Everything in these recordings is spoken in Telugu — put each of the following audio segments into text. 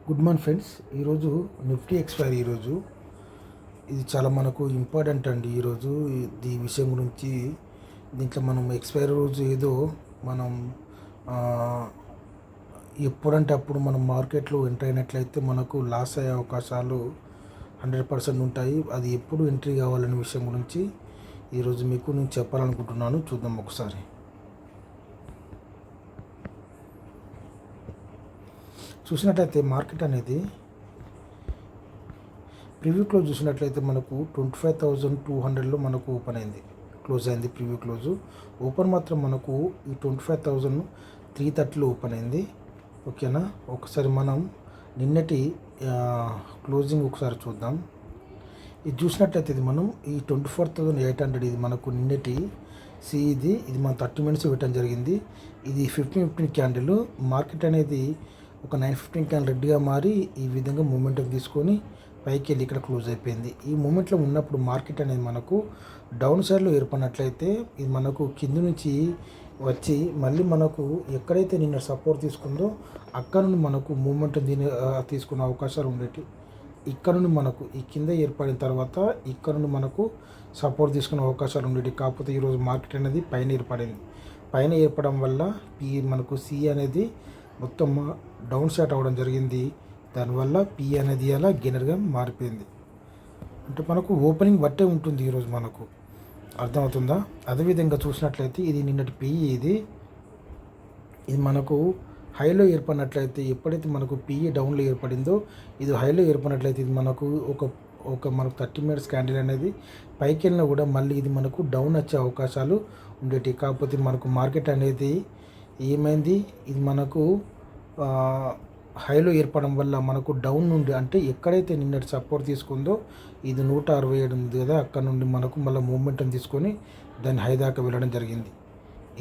Good morning friends. ఈరోజు నిఫ్టీ ఎక్స్పైరీ ఈరోజు ఇది చాలా మనకు ఇంపార్టెంట్ అండి. ఈరోజు ఈ విషయం గురించి దీంట్లో మనం ఎక్స్పైరీ రోజు ఏదో మనం ఎప్పుడంటే అప్పుడు మనం మార్కెట్లో ఎంటర్ అయినట్లయితే మనకు లాస్ అయ్యే అవకాశాలు 100% ఉంటాయి. అది ఎప్పుడు ఎంట్రీ కావాలనే విషయం గురించి ఈరోజు మీకు నేను చెప్పాలనుకుంటున్నాను. చూద్దాం ఒకసారి. చూసినట్లయితే మార్కెట్ అనేది ప్రివ్యూ క్లోజ్ చూసినట్లయితే మనకు 25,200లో మనకు ఓపెన్ అయింది, క్లోజ్ అయింది. ప్రివ్యూ క్లోజు ఓపెన్ మాత్రం మనకు ఈ 25,330లో ఓపెన్ అయింది. ఓకేనా, ఒకసారి మనం నిన్నటి క్లోజింగ్ ఒకసారి చూద్దాం. ఇది చూసినట్లయితే ఇది మనం ఈ 24,800 ఇది మనకు నిన్నటి ఇది మన 30 minutes ఇవ్వటం జరిగింది. ఇది 15 క్యాండిల్. మార్కెట్ అనేది ఒక 9:15 క్యాండిల్ రెడ్గా మారి ఈ విధంగా మూమెంటం తీసుకొని పైకి వెళ్ళి ఇక్కడ క్లోజ్ అయిపోయింది. ఈ మూమెంట్లో ఉన్నప్పుడు మార్కెట్ అనేది మనకు డౌన్ సైడ్లో ఏర్పడినట్లయితే ఇది మనకు కింది నుంచి వచ్చి మళ్ళీ మనకు ఎక్కడైతే నిన్న సపోర్ట్ తీసుకుందో అక్కడ నుండి మనకు మూమెంటం తీసుకునే అవకాశాలు ఉండేవి. ఇక్కడ నుండి మనకు ఈ కింద ఏర్పడిన తర్వాత ఇక్కడ నుండి మనకు సపోర్ట్ తీసుకునే అవకాశాలు ఉండేవి. కాకపోతే ఈరోజు మార్కెట్ అనేది పైన ఏర్పడింది. పైన ఏర్పడడం వల్ల మనకు సి అనేది మొత్తం డౌన్ షాట్ అవ్వడం జరిగింది. దానివల్ల పి అనేది అలా గెయినర్గా మారిపోయింది. అంటే మనకు ఓపెనింగ్ బట్టే ఉంటుంది ఈరోజు, మనకు అర్థమవుతుందా? అదేవిధంగా చూసినట్లయితే ఇది నిన్నటి పిఈ ఇది మనకు హైలో ఏర్పడినట్లయితే ఎప్పుడైతే మనకు పిఈ డౌన్లో ఏర్పడిందో ఇది హైలో ఏర్పడినట్లయితే ఇది మనకు మనకు 30 minutes క్యాండిల్ అనేది పైకి వెళ్ళినా కూడా మళ్ళీ ఇది మనకు డౌన్ వచ్చే అవకాశాలు ఉండేవి. కాకపోతే మనకు మార్కెట్ అనేది ఏమైంది, ఇది మనకు హైలో ఏర్పడడం వల్ల మనకు డౌన్ నుండి అంటే ఎక్కడైతే నిన్నటి సపోర్ట్ తీసుకుందో ఇది 167 ఉంది కదా, అక్కడ నుండి మనకు మళ్ళీ మూమెంటం తీసుకొని దాన్ని హై దాకా వెళ్ళడం జరిగింది.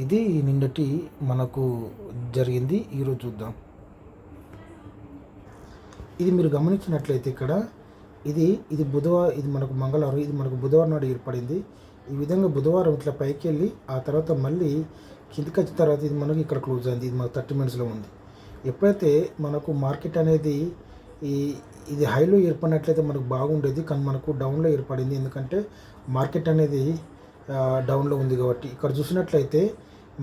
ఇది నిన్నటి మనకు జరిగింది. ఈరోజు చూద్దాం. ఇది మీరు గమనించినట్లయితే ఇక్కడ ఇది బుధవారం, ఇది మనకు మంగళవారం, ఇది మనకు బుధవారం నాడు ఏర్పడింది. ఈ విధంగా బుధవారం ఇట్లా పైకి వెళ్ళి ఆ తర్వాత మళ్ళీ కిందికి వచ్చిన తర్వాత ఇది మనకు ఇక్కడ క్లోజ్ అయింది. ఇది మనకు 30 minutesలో ఉంది. ఎప్పుడైతే మనకు మార్కెట్ అనేది ఇది హైలో ఏర్పడినట్లయితే మనకు బాగుండేది, కానీ మనకు డౌన్లో ఏర్పడింది. ఎందుకంటే మార్కెట్ అనేది డౌన్లో ఉంది కాబట్టి. ఇక్కడ చూసినట్లయితే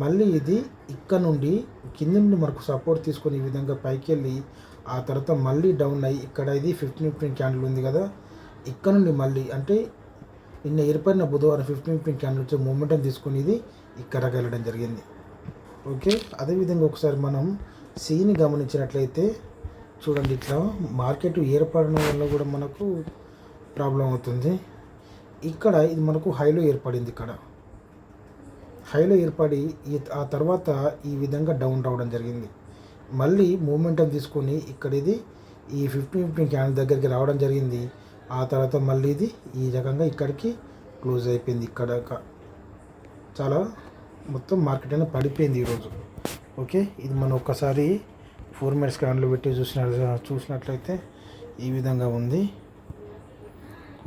మళ్ళీ ఇది ఇక్కడ నుండి కింద నుండి మనకు సపోర్ట్ తీసుకొని ఈ విధంగా పైకి వెళ్ళి ఆ తర్వాత మళ్ళీ డౌన్ అయ్యి ఇక్కడ ఇది 15 క్యాండిల్ ఉంది కదా, ఇక్కడ నుండి మళ్ళీ అంటే నిన్న ఏర్పడిన బుధవారం 15 క్యాండిల్ వచ్చే మూమెంటం తీసుకొని ఇది ఇక్కడికి వెళ్ళడం జరిగింది. ఓకే, అదేవిధంగా ఒకసారి మనం సిని గమనించినట్లయితే చూడండి, ఇట్లా మార్కెట్ ఏర్పడడం వల్ల కూడా మనకు ప్రాబ్లం అవుతుంది. ఇక్కడ ఇది మనకు హైలో ఏర్పడింది. ఇక్కడ హైలో ఏర్పడి ఆ తర్వాత ఈ విధంగా డౌన్ రావడం జరిగింది. మళ్ళీ మూమెంటం తీసుకొని ఇక్కడ ఇది ఈ 15 క్యాండిల్ దగ్గరికి రావడం జరిగింది. ఆ తర్వాత మళ్ళీ ఇది ఈ రకంగా ఇక్కడికి క్లోజ్ అయిపోయింది. ఇక్కడ చాలా మొత్తం మార్కెట్ అనేది పడిపోయింది ఈరోజు. ఓకే, ఇది మనం ఒక్కసారి 4 minutes క్యాండిల్ పెట్టి చూసినట్లయితే ఈ విధంగా ఉంది.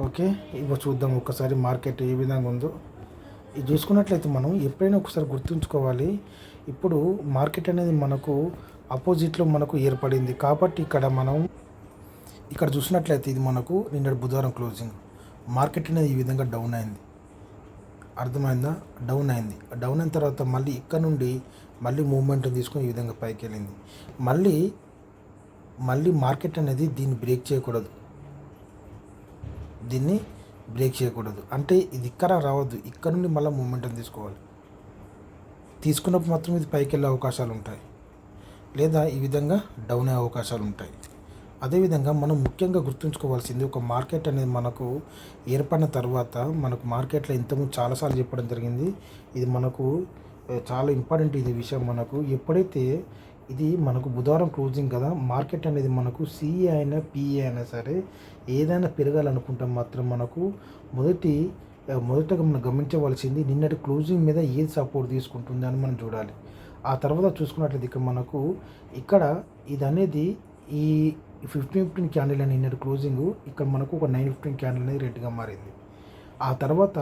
ఓకే, ఇవి చూద్దాం ఒక్కసారి మార్కెట్ ఏ విధంగా ఉందో. ఇది చూసుకున్నట్లయితే మనం ఎప్పుడైనా ఒకసారి గుర్తుంచుకోవాలి, ఇప్పుడు మార్కెట్ అనేది మనకు అపోజిట్లో మనకు ఏర్పడింది కాబట్టి ఇక్కడ చూసినట్లయితే ఇది మనకు నిన్నటి బుధవారం క్లోజింగ్ మార్కెట్ అనేది ఈ విధంగా డౌన్ అయింది. అర్థమైందా? డౌన్ అయింది. డౌన్ అయిన తర్వాత మళ్ళీ ఇక్కడ నుండి మళ్ళీ మూమెంటం తీసుకొని ఈ విధంగా పైకి వెళ్ళింది. మళ్ళీ మార్కెట్ అనేది దీన్ని బ్రేక్ చేయకూడదు. అంటే ఇది ఇక్కడ రావద్దు, ఇక్కడ నుండి మళ్ళీ మూమెంటం తీసుకోవాలి. తీసుకున్నప్పుడు మాత్రం ఇది పైకి వెళ్ళే అవకాశాలు ఉంటాయి, లేదా ఈ విధంగా డౌన్ అయ్యే అవకాశాలు ఉంటాయి. అదేవిధంగా మనం ముఖ్యంగా గుర్తుంచుకోవాల్సింది, ఒక మార్కెట్ అనేది మనకు ఏర్పడిన తర్వాత మనకు మార్కెట్లో ఇంతకుముందు చాలాసార్లు చెప్పడం జరిగింది, ఇది మనకు చాలా ఇంపార్టెంట్ ఇది విషయం. మనకు ఎప్పుడైతే ఇది మనకు బుధవారం క్లోజింగ్ కదా, మార్కెట్ అనేది మనకు సిఏ అయినా పిఏ అయినా సరే ఏదైనా పెరగాలనుకుంటాం మాత్రం మనకు మొదటగా మనం గమనించవలసింది నిన్నటి క్లోజింగ్ మీద ఏది సపోర్ట్ తీసుకుంటుంది అని మనం చూడాలి. ఆ తర్వాత చూసుకున్నట్లయితే ఇక్కడ ఇది అనేది ఈ 15 క్యాండిల్ అని నిన్నటి క్లోజింగ్ ఇక్కడ మనకు ఒక 9:15 క్యాండిల్ అనేది రెడ్గా మారింది. ఆ తర్వాత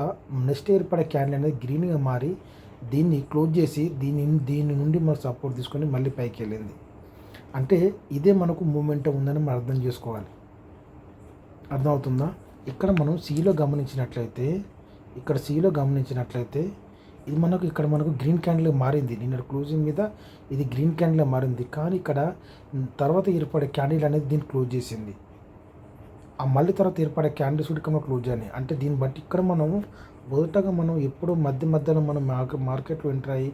నెక్స్ట్ ఏర్పడే క్యాండిల్ అనేది గ్రీన్గా మారి దీన్ని క్లోజ్ చేసి దీని నుండి మనం సపోర్ట్ తీసుకొని మళ్ళీ పైకి వెళ్ళింది. అంటే ఇదే మనకు మూమెంటం ఉందని మనం అర్థం చేసుకోవాలి. అర్థమవుతుందా? ఇక్కడ మనం సిలో గమనించినట్లయితే ఇది మనకు ఇక్కడ మనకు గ్రీన్ క్యాండిల్ మారింది. నిన్న క్లోజింగ్ మీద ఇది గ్రీన్ క్యాండిల్ మారింది. కానీ ఇక్కడ తర్వాత ఏర్పడే క్యాండిల్ అనేది దీన్ని క్లోజ్ చేసింది. ఆ మళ్ళీ తర్వాత ఏర్పడే క్యాండిల్స్ కూడా క్లోజ్ అయినాయి. అంటే దీన్ని బట్టి ఇక్కడ మొదటగా మనం ఎప్పుడు మధ్యలో మనం మార్కెట్లో ఎంటర్ అయ్యి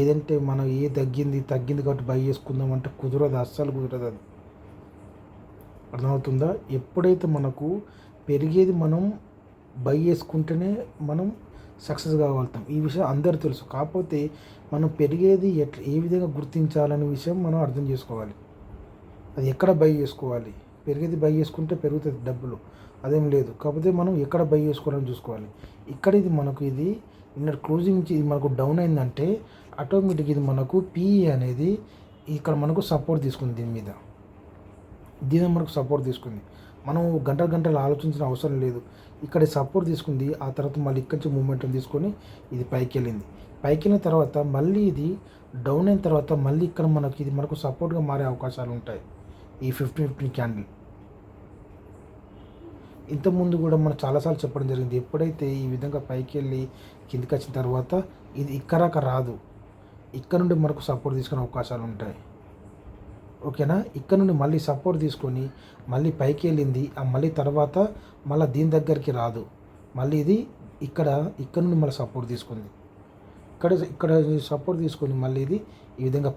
ఏదంటే మనం తగ్గింది కాబట్టి బై చేసుకుందాం అంటే కుదరదు, అస్సలు కుదరదు అది. అర్థమవుతుందా? ఎప్పుడైతే మనకు పెరిగేది మనం బై చేసుకుంటేనే మనం సక్సెస్ కాగలుగుతాం. ఈ విషయం అందరూ తెలుసు. కాకపోతే మనం పెరిగేది ఏ విధంగా గుర్తించాలనే విషయం మనం అర్థం చేసుకోవాలి. అది ఎక్కడ బై చేసుకోవాలి? పెరిగేది బై చేసుకుంటే పెరుగుతుంది డబ్బులు, అదేం లేదు. కాకపోతే మనం ఎక్కడ బై చేసుకోవాలని చూసుకోవాలి. ఇక్కడ ఇది నిన్న క్లోజింగ్ నుంచి ఇది మనకు డౌన్ అయిందంటే ఆటోమేటిక్ ఇది మనకు పిఈ అనేది ఇక్కడ మనకు సపోర్ట్ తీసుకుంది. దీని మనకు సపోర్ట్ తీసుకుంది. మనం గంటలు ఆలోచించిన అవసరం లేదు. ఇక్కడ సపోర్ట్ తీసుకుంది. ఆ తర్వాత మళ్ళీ ఇక్కడి నుంచి మూమెంటం తీసుకొని ఇది పైకి వెళ్ళిన తర్వాత మళ్ళీ ఇది డౌన్ అయిన తర్వాత మళ్ళీ ఇక్కడ మనకు సపోర్ట్గా మారే అవకాశాలు ఉంటాయి. ఈ 15 క్యాండిల్ ఇంతకుముందు కూడా మనం చాలాసార్లు చెప్పడం జరిగింది. ఎప్పుడైతే ఈ విధంగా పైకి వెళ్ళి కిందికి వచ్చిన తర్వాత ఇది ఇక్కడ రాదు. ఇక్కడ నుండి మనకు సపోర్ట్ తీసుకునే అవకాశాలు ఉంటాయి. ఓకేనా? ఇక్కడ నుండి మళ్ళీ సపోర్ట్ తీసుకొని మళ్ళీ పైకి వెళ్ళింది. మళ్ళీ తర్వాత మళ్ళీ దీని దగ్గరికి రాదు. మళ్ళీ ఇది ఇక్కడ నుండి మళ్ళీ సపోర్ట్ తీసుకుంది. ఇక్కడ సపోర్ట్ తీసుకొని మళ్ళీ ఇది ఈ విధంగా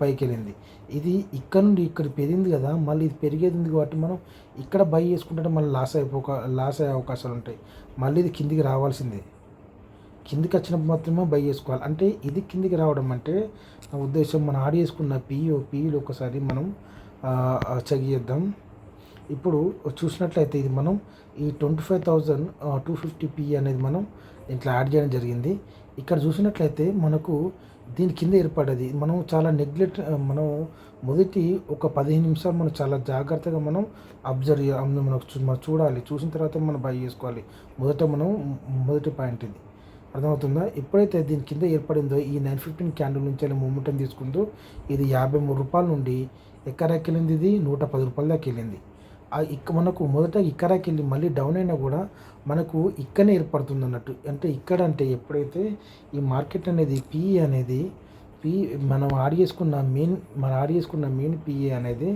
పైకి వెళ్ళింది. ఇది ఇక్కడ నుండి ఇక్కడ పెరిగింది కదా, మళ్ళీ ఇది పెరిగేది ఉంది కాబట్టి మనం ఇక్కడ బై చేసుకుంటే మళ్ళీ లాస్ అయ్యే అవకాశాలు ఉంటాయి. మళ్ళీ ఇది కిందికి రావాల్సిందే. కిందికి వచ్చినప్పుడు మాత్రమే బై చేసుకోవాలి. అంటే ఇది కిందికి రావడం అంటే నా ఉద్దేశం మనం ఆడి చేసుకున్న పీఈలో ఒకసారి మనం చెక్ చేద్దాం. ఇప్పుడు చూసినట్లయితే ఇది మనం ఈ 25,250 పిఈ అనేది మనం ఇట్లా యాడ్ చేయడం జరిగింది. ఇక్కడ చూసినట్లయితే మనకు దీని కింద ఏర్పడ్డది. మనం చాలా మనం మొదటి ఒక 15 నిమిషాలు మనం చాలా జాగ్రత్తగా మనం మనం చూడాలి. చూసిన తర్వాత మనం బై చేసుకోవాలి. మొదటి పాయింట్ ఇది. అర్థమవుతుందా? ఎప్పుడైతే దీని కింద ఏర్పడిందో ఈ 915 క్యాండిల్ నుంచి మూమెంటం తీసుకుందో ఇది 53 రూపాయల నుండి ఎక్కడికి వెళ్ళింది? ఇది 110 రూపాయల దాకా వెళ్ళింది. మనకు మొదట ఇక్కడికి వెళ్ళి మళ్ళీ డౌన్ అయినా కూడా మనకు ఇక్కడనే ఏర్పడుతుంది అన్నట్టు. అంటే ఎప్పుడైతే ఈ మార్కెట్ అనేది మనం ఆడ్ చేసుకున్న మెయిన్ పిఈ అనేది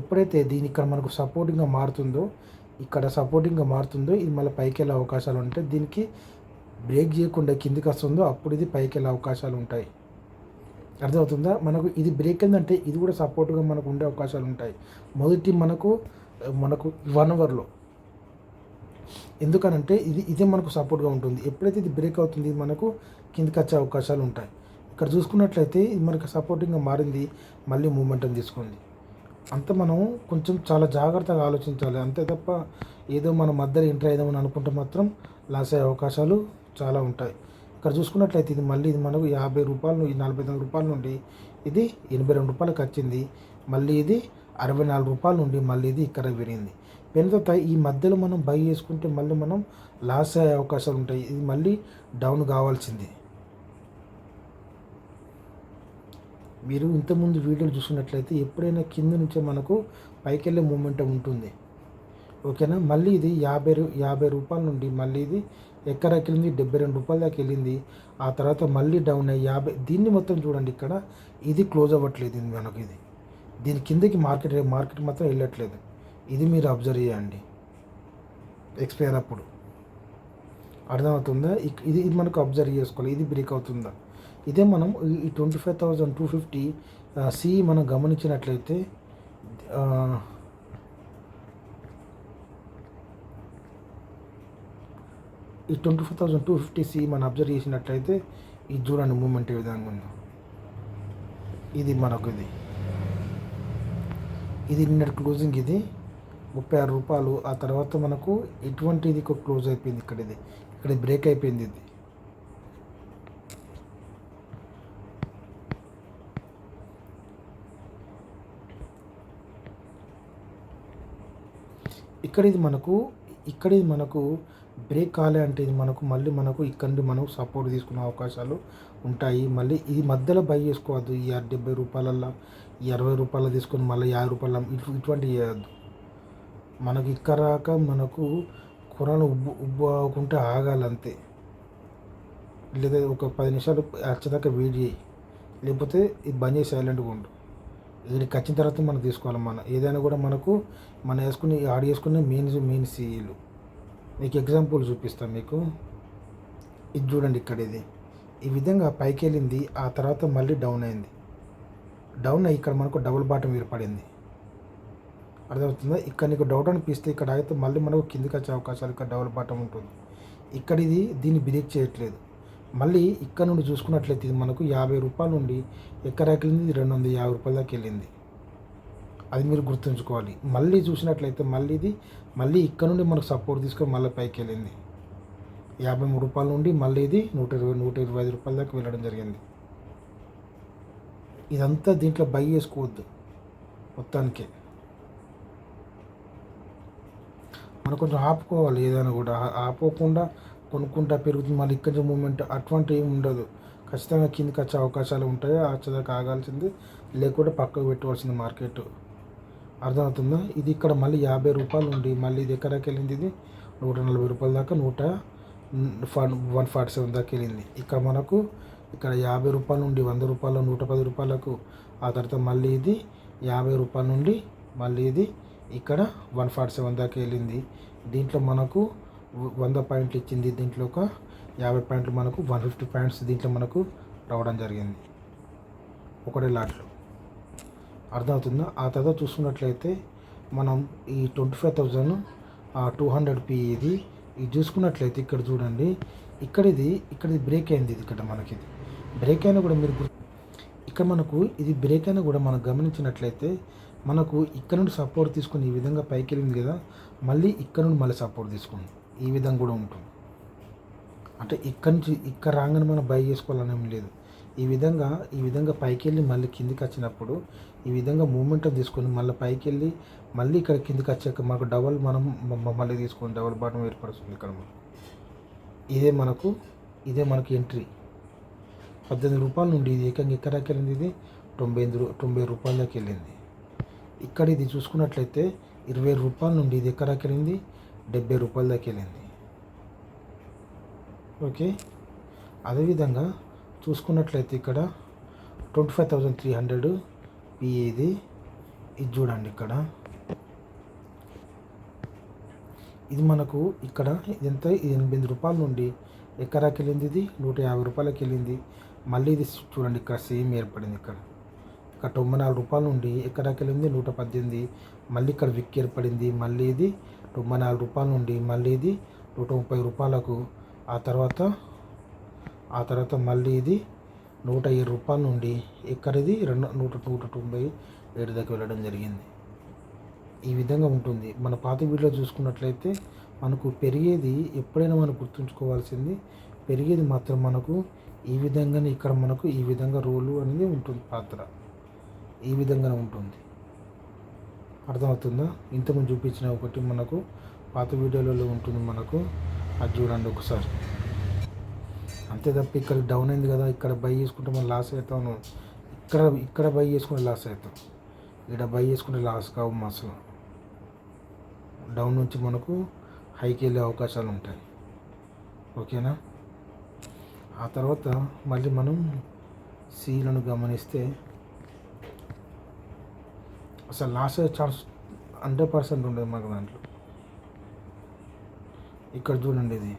ఎప్పుడైతే దీని ఇక్కడ మనకు సపోర్టింగ్గా మారుతుందో ఇది మళ్ళీ పైకి వెళ్ళే అవకాశాలు ఉంటాయి. దీనికి బ్రేక్ చేయకుండా కిందికి వస్తుందో అప్పుడు ఇది పైకి వెళ్ళే అవకాశాలు ఉంటాయి. అర్థమవుతుందా? మనకు ఇది బ్రేక్ ఏంటంటే ఇది కూడా సపోర్ట్గా మనకు ఉండే అవకాశాలు ఉంటాయి. మొదటి మనకు 1 అవర్లో. ఎందుకనంటే ఇదే మనకు సపోర్ట్గా ఉంటుంది. ఎప్పుడైతే ఇది బ్రేక్ అవుతుంది ఇది మనకు కిందికి వచ్చే అవకాశాలు ఉంటాయి. ఇక్కడ చూసుకున్నట్లయితే ఇది మనకు సపోర్టింగ్గా మారింది, మళ్ళీ మూమెంటం తీసుకుంది. అంత మనం కొంచెం చాలా జాగ్రత్తగా ఆలోచించాలి. అంతే తప్ప ఏదో మనం మధ్యలో ఎంటర్ అయిదామని అనుకుంటే మాత్రం లాస్ అయ్యే అవకాశాలు చాలా ఉంటాయి. ఇక్కడ చూసుకున్నట్లయితే ఇది మనకు 50 రూపాయలు 49 రూపాయల నుండి ఇది 82 రూపాయలకు వచ్చింది. మళ్ళీ ఇది 64 రూపాయల నుండి మళ్ళీ ఇది ఇక్కడ పెరిగింది. పెరిగిన తర్వాత ఈ మధ్యలో మనం బై చేసుకుంటే మళ్ళీ మనం లాస్ అయ్యే అవకాశాలు ఉంటాయి. ఇది మళ్ళీ డౌన్ కావాల్సింది. మీరు ఇంతకుముందు వీడియోలు చూసుకున్నట్లయితే ఎప్పుడైనా కింద నుంచే మనకు పైకి వెళ్ళే మూమెంటం ఉంటుంది. ఓకేనా? మళ్ళీ ఇది 50 రూపాయల నుండి మళ్ళీ ఇది ఎక్కడికి వెళ్ళింది? 72 రూపాయల దాకా వెళ్ళింది. ఆ తర్వాత మళ్ళీ డౌన్ అయ్యి 50. దీన్ని మొత్తం చూడండి, ఇక్కడ ఇది క్లోజ్ అవ్వట్లేదు. దీని కిందకి మార్కెట్ మాత్రం వెళ్ళట్లేదు. ఇది మీరు అబ్జర్వ్ చేయండి ఎక్స్పైర్ అప్పుడు. అర్థమవుతుందా? ఇది మనకు అబ్జర్వ్ చేసుకోవాలి. ఇది బ్రేక్ అవుతుందా? ఇదే మనం ఈ 25,250 సి మనం గమనించినట్లయితే ఈ 25,250 సి మనం అబ్జర్వ్ చేసినట్లయితే ఇది చూడండి మూమెంట్ ఏ విధంగా ఉందో. ఇది మనకు ఇది నిన్నటి క్లోజింగ్ ఇది 36 రూపాయలు. ఆ తర్వాత మనకు ఎటువంటిది క్లోజ్ అయిపోయింది. ఇక్కడ బ్రేక్ అయిపోయింది. ఇది ఇక్కడ ఇది మనకు బ్రేక్ కాలే అంటే ఇది మళ్ళీ మనకు ఇక్కడ నుండి మనం సపోర్ట్ తీసుకునే అవకాశాలు ఉంటాయి. మళ్ళీ ఇది మధ్యలో బై చేసుకోవద్దు. ఈ 70 రూపాయలల్లో ఈ 60 రూపాయలు తీసుకొని మళ్ళీ 50 రూపాయలు ఇటువంటివి చేయొద్దు. మనకి ఇక్కడ రాక మనకు కూరలు ఉబ్బు అవ్వకుంటే ఆగాలంతే. లేదా ఒక 10 నిమిషాలు వచ్చేదాకా వెయిట్ చేయి, లేకపోతే ఇది బంద్ చేసి సైలెంట్గా ఉండు. వీడికి వచ్చిన తర్వాత మనం తీసుకోవాలి. ఏదైనా కూడా మనం యాడ్ చేసుకునే మెయిన్ సీఈలు. మీకు ఎగ్జాంపుల్ చూపిస్తాను మీకు. ఇది చూడండి, ఇక్కడ ఈ విధంగా పైకి వెళ్ళింది, ఆ తర్వాత మళ్ళీ డౌన్ అయింది. డౌన్ అయ్యి ఇక్కడ మనకు డబుల్ బాటం ఏర్పడింది. అర్థమవుతుందా? ఇక్కడ నీకు డౌట్ అనిపిస్తే ఇక్కడ అయితే మళ్ళీ మనకు కిందికి వచ్చే అవకాశాలు, ఇక్కడ డబుల్ బాటం ఉంటుంది. ఇక్కడ దీన్ని బ్రేక్ చేయట్లేదు. మళ్ళీ ఇక్కడ నుండి చూసుకున్నట్లయితే ఇది మనకు 50 రూపాయల నుండి ఎక్కడికి వెళ్ళింది, 250 రూపాయల దాకా వెళ్ళింది. అది మీరు గుర్తుంచుకోవాలి. మళ్ళీ చూసినట్లయితే మళ్ళీ ఇక్కడ నుండి మనకు సపోర్ట్ తీసుకొని మళ్ళీ పైకి వెళ్ళింది. 53 రూపాయల నుండి మళ్ళీ ఇది 125 రూపాయల దాకా వెళ్ళడం జరిగింది. ఇదంతా దీంట్లో బై చేసుకోవద్దు. మొత్తానికి మనం కొంచెం ఆపుకోవాలి. ఏదైనా కూడా ఆపుకోకుండా కొనుక్కుంటా పెరుగుతుంది, మళ్ళీ ఇక్కడ మూమెంట్ అటువంటి ఏమి ఉండదు. ఖచ్చితంగా కిందకి వచ్చే అవకాశాలు ఉంటాయి. వచ్చేదాకా ఆగాల్సింది, లేకుంటే పక్కకు పెట్టవలసింది మార్కెట్. అర్థమవుతుందా? ఇది ఇక్కడ మళ్ళీ 50 రూపాయలు నుండి మళ్ళీ ఇది ఎక్కడికి వెళ్ళింది, ఇది 140 రూపాయల దాకా 147 దాకా వెళ్ళింది. ఇక్కడ మనకు ఇక్కడ 50 రూపాయల నుండి 100 రూపాయలు 110 రూపాయలకు, ఆ తర్వాత మళ్ళీ ఇది 50 రూపాయల నుండి మళ్ళీ ఇది ఇక్కడ 147 దాకా వెళ్ళింది. దీంట్లో మనకు 100 పాయింట్లు ఇచ్చింది. దీంట్లో ఒక 50 పాయింట్లు, మనకు 150 పాయింట్స్ దీంట్లో మనకు రావడం జరిగింది ఒకటే లాట్లో. అర్థమవుతుందా? ఆ తర్వాత చూసుకున్నట్లయితే మనం ఈ 25,200 ఇది చూసుకున్నట్లయితే ఇక్కడ చూడండి, ఇక్కడ బ్రేక్ అయింది. ఇది ఇక్కడ మనకి బ్రేక్ అయినా కూడా ఇక్కడ మనకు ఇది బ్రేక్ అయినా కూడా మనం గమనించినట్లయితే మనకు ఇక్కడ నుండి సపోర్ట్ తీసుకొని ఈ విధంగా పైకి వెళ్ళింది కదా, మళ్ళీ ఇక్కడ నుండి మళ్ళీ సపోర్ట్ తీసుకుంది. ఈ విధంగా కూడా ఉంటుంది. అంటే ఇక్కడ రాగానే మనం బై చేసుకోవాలనేం లేదు. ఈ విధంగా పైకి వెళ్ళి మళ్ళీ కిందికి వచ్చినప్పుడు ఈ విధంగా మూమెంటం తీసుకొని మళ్ళీ పైకి వెళ్ళి మళ్ళీ ఇక్కడ కిందికి వచ్చాక మనకు మనం మళ్ళీ తీసుకొని డబుల్ బాటం ఏర్పడుతుంది. ఇక్కడ ఇదే మనకు ఎంట్రీ 18 రూపాయల నుండి ఇది ఏకంగా ఎక్కడికి వెళ్ళింది, ఇది 90 రూపాయల దాకా వెళ్ళింది. ఇక్కడ ఇది చూసుకున్నట్లయితే 20 రూపాయల నుండి ఇది ఎక్కడికి వెళ్ళింది, 70 రూపాయల దాకా వెళ్ళింది. ఓకే, అదేవిధంగా చూసుకున్నట్లయితే ఇక్కడ 25,300 పిఏ ఇది చూడండి. ఇక్కడ ఇది మనకు ఇక్కడ ఇదంతా 8 రూపాయల నుండి ఎక్కడికి వెళ్ళింది, ఇది 150 రూపాయలకి వెళ్ళింది. మళ్ళీ ఇది చూడండి, ఇక్కడ సేమ్ ఏర్పడింది. ఇక్కడ 94 రూపాయల నుండి ఎక్కడికి వెళ్ళింది, 118. మళ్ళీ ఇక్కడ విక్ ఏర్పడింది. మళ్ళీ ఇది 94 రూపాయల నుండి మళ్ళీ ఇది 130 రూపాయలకు, ఆ తర్వాత మళ్ళీ ఇది 107 రూపాయల నుండి ఎక్కడిది 197 దాకా వెళ్ళడం జరిగింది. ఈ విధంగా ఉంటుంది. మన పాత వీడియోలో చూసుకున్నట్లయితే మనకు పెరిగేది ఎప్పుడైనా మనం గుర్తుంచుకోవాల్సింది, పెరిగేది మాత్రం మనకు ఈ విధంగానే ఇక్కడ మనకు ఈ విధంగా రోలు అనేది ఉంటుంది. పాత్ర ఈ విధంగానే ఉంటుంది. అర్థమవుతుందా? ఇంతకుముందు చూపించిన ఒకటి మనకు పాత వీడియోలలో ఉంటుంది. మనకు అది చూడండి ఒకసారి. అంతే తప్ప ఇక్కడ డౌన్ అయింది కదా, ఇక్కడ బై చేసుకుంటే మనం లాస్ అవుతాము. ఇక్కడ బై చేసుకుంటే లాస్ అవుతాం. ఇక్కడ బై చేసుకుంటే లాస్ కావు. అసలు డౌన్ నుంచి మనకు హైకి వెళ్ళే అవకాశాలు ఉంటాయి. ఓకేనా? ఆ తర్వాత మళ్ళీ మనం సీలను గమనిస్తే అసలు లాస్ అయ్యే ఛాన్స్ 100% ఉండదు మనకు దాంట్లో. ఇక్కడ చూడండి, ఇది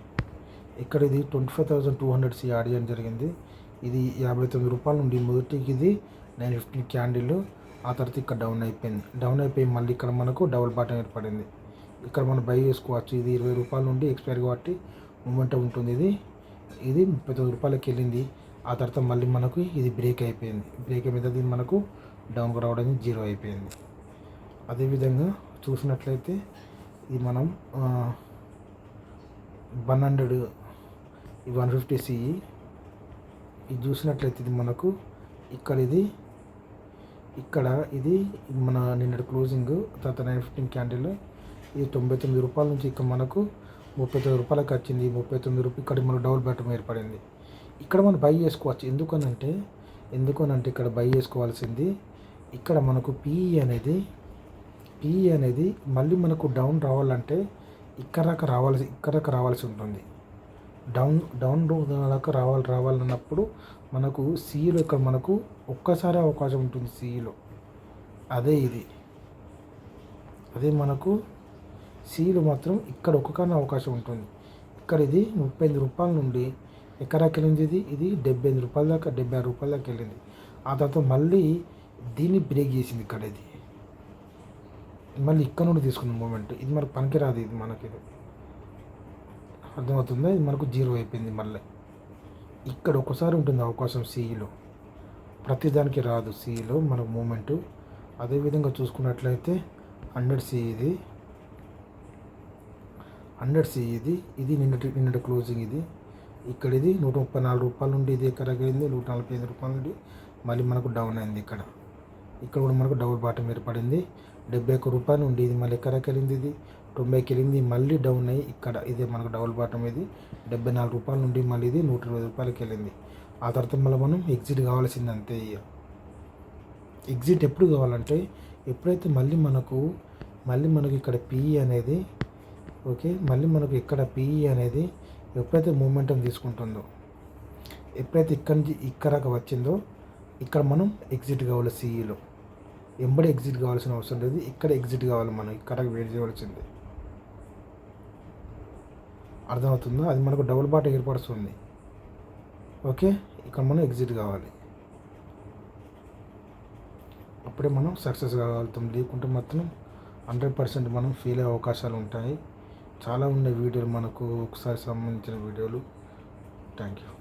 25,200 సి యాడ్ చేయడం జరిగింది. ఇది 59 రూపాయల నుండి మొదటికి ఇది 915 క్యాండిల్, ఆ తర్వాత ఇక్కడ డౌన్ అయిపోయి మళ్ళీ ఇక్కడ మనకు డబుల్ బాటం ఏర్పడింది. ఇక్కడ మనం బై చేసుకోవచ్చు. ఇది 20 రూపాయల నుండి ఎక్స్పైర్ కాబట్టి మూమెంట్ ఉంటుంది. ఇది 39 రూపాయలకి వెళ్ళింది. ఆ తర్వాత మళ్ళీ మనకు ఇది బ్రేక్ అయిపోయింది. బ్రేక్ అయిన తర్వాత మనకు డౌన్కి రావడం 0 అయిపోయింది. అదేవిధంగా చూసినట్లయితే ఇది మనం 100 150 సిఈ ఇది చూసినట్లయితే ఇది మనకు ఇక్కడ ఇది మన నిన్నటి క్లోజింగ్, తర్వాత 915 క్యాండిల్. ఇది 99 రూపాయల నుంచి ఇక్కడ మనకు రూ. 39కి వచ్చింది. 39 రూపాయలు ఇక్కడ మనకు డబుల్ బాటమ్ ఏర్పడింది. ఇక్కడ మనం బై చేసుకోవచ్చు. ఎందుకనంటే ఇక్కడ బై చేసుకోవాల్సింది ఇక్కడ మనకు పిఈ అనేది మళ్ళీ మనకు డౌన్ రావాలంటే ఇక్కడ రావాల్సి ఉంటుంది. డౌన్ దాకా రావాలన్నప్పుడు మనకు సిఈలో ఇక్కడ మనకు ఒక్కసారి అవకాశం ఉంటుంది. సిఈలో అదే మనకు సిఈలో మాత్రం ఇక్కడ ఒక్కగానే అవకాశం ఉంటుంది. ఇక్కడ ఇది 35 రూపాయల నుండి ఎక్కడికి వెళ్ళింది, ఇది 75 రూపాయల దాకా, 76 రూపాయల దాకా వెళ్ళింది. ఆ తర్వాత మళ్ళీ దీన్ని బ్రేక్ చేసింది. ఇక్కడ ఇది మళ్ళీ ఇక్కడ నుండి తీసుకున్న మూమెంట్ ఇది మనకు పనికిరాదు. ఇది మనకి అర్థమవుతుందా? ఇది మనకు 0 అయిపోయింది. మళ్ళీ ఇక్కడ ఒకసారి ఉంటుంది అవకాశం సిఈలో, ప్రతిదానికి రాదు సిఈలో మనకు మూమెంటు. అదేవిధంగా చూసుకున్నట్లయితే 100 సి ఇది నిన్నటి క్లోజింగ్. ఇక్కడ ఇది 134 రూపాయల నుండి ఇది ఎక్కడికి వెళ్ళింది, 145 రూపాయల నుండి మళ్ళీ మనకు డౌన్ అయింది. ఇక్కడ కూడా మనకు డబుల్ బాటమ్ ఏర్పడింది. 71 రూపాయల నుండి ఇది మళ్ళీ ఎక్కడికి వెళ్ళింది, ఇది 90కి వెళ్ళింది, మళ్ళీ డౌన్ అయ్యి ఇక్కడ ఇదే మనకు డబుల్ బాటమ్. ఇది 74 రూపాయల నుండి మళ్ళీ ఇది 120 రూపాయలకి వెళ్ళింది. ఆ తర్వాత మళ్ళీ మనం ఎగ్జిట్ కావాల్సింది అంతే. ఎగ్జిట్ ఎప్పుడు కావాలంటే ఎప్పుడైతే మళ్ళీ మనకు ఇక్కడ పిఈ అనేది మళ్ళీ మనకు ఇక్కడ పిఈ అనేది ఎప్పుడైతే మూమెంటం తీసుకుంటుందో, ఎప్పుడైతే ఇక్కడి నుంచి ఇక్కడ వచ్చిందో ఇక్కడ మనం ఎగ్జిట్ కావాలి. సిఈలో ఎంబడి ఎగ్జిట్ కావాల్సిన అవసరం లేదు. ఇక్కడ ఎగ్జిట్ కావాలి, మనం ఇక్కడ వెయిట్ చేయవలసింది. అర్థమవుతుందో? అది మనకు డబుల్ బాటమ్ ఏర్పడుతుంది. ఇక్కడ మనం ఎగ్జిట్ కావాలి, అప్పుడే మనం సక్సెస్ కాగలుగుతాం. లేకుంటే మాత్రం 100% మనం ఫెయిల్ అయ్యే అవకాశాలు ఉంటాయి. చాలా ఉన్నాయి వీడియోలు మనకు ఒకసారి సంబంధించిన వీడియోలు. Thank you.